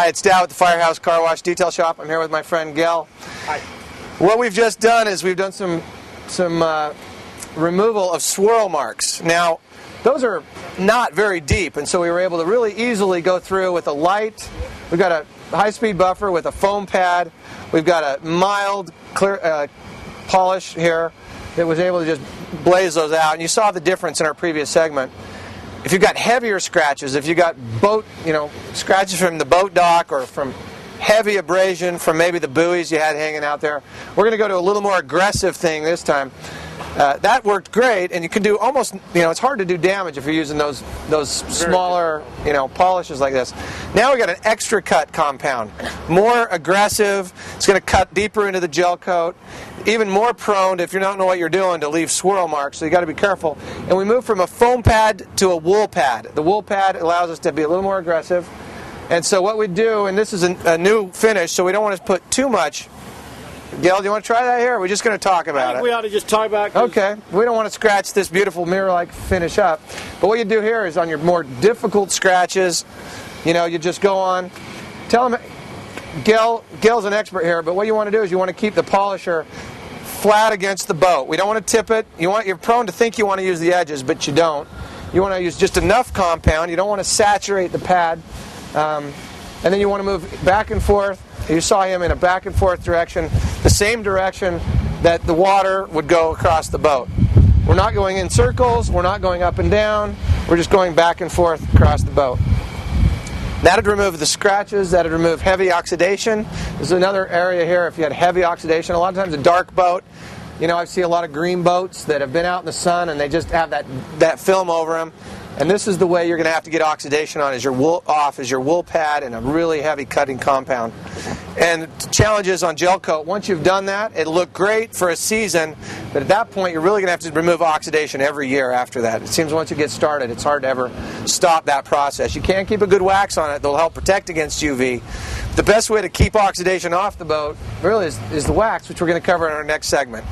Hi, it's Dad with the Firehouse Car Wash Detail Shop. I'm here with my friend Gail. Hi. What we've just done is we've done some removal of swirl marks. Now, those are not very deep, and so we were able to really easily go through with a light. We've got a high-speed buffer with a foam pad. We've got a mild clear polish here that was able to just blaze those out. And you saw the difference in our previous segment. If you've got heavier scratches, if you've got boat, scratches from the boat dock or from heavy abrasion from maybe the buoys you had hanging out there, we're going to go to a little more aggressive thing this time. That worked great, and you can do almost, it's hard to do damage if you're using those smaller, polishes like this. Now we got an extra cut compound, more aggressive. It's going to cut deeper into the gel coat, even more prone to, if you don't know what you're doing, to leave swirl marks. So you got to be careful. And we moved from a foam pad to a wool pad. The wool pad allows us to be a little more aggressive. And so what we do, and this is a new finish, so we don't want to put too much. Gail, do you want to try that here, or are we just going to talk about it? We ought to just talk about it. Okay. We don't want to scratch this beautiful mirror-like finish up. But what you do here is on your more difficult scratches, you just go on. Tell them, Gail's an expert here, but what you want to do is you want to keep the polisher flat against the boat. We don't want to tip it. You're prone to think you want to use the edges, but you don't. You want to use just enough compound. You don't want to saturate the pad. And then you want to move back and forth. You saw him in a back and forth direction, the same direction that the water would go across the boat. We're not going in circles, we're not going up and down, we're just going back and forth across the boat. That'd remove the scratches, that'd remove heavy oxidation. There's another area here if you had heavy oxidation. A lot of times a dark boat, I see a lot of green boats that have been out in the sun and they just have that film over them. And this is the way you're going to have to get oxidation on, is your wool pad and a really heavy cutting compound. And the challenge is on gel coat, once you've done that, it'll look great for a season, but at that point you're really going to have to remove oxidation every year after that. It seems once you get started, it's hard to ever stop that process. You can keep a good wax on it that'll help protect against UV. The best way to keep oxidation off the boat really is the wax, which we're going to cover in our next segment.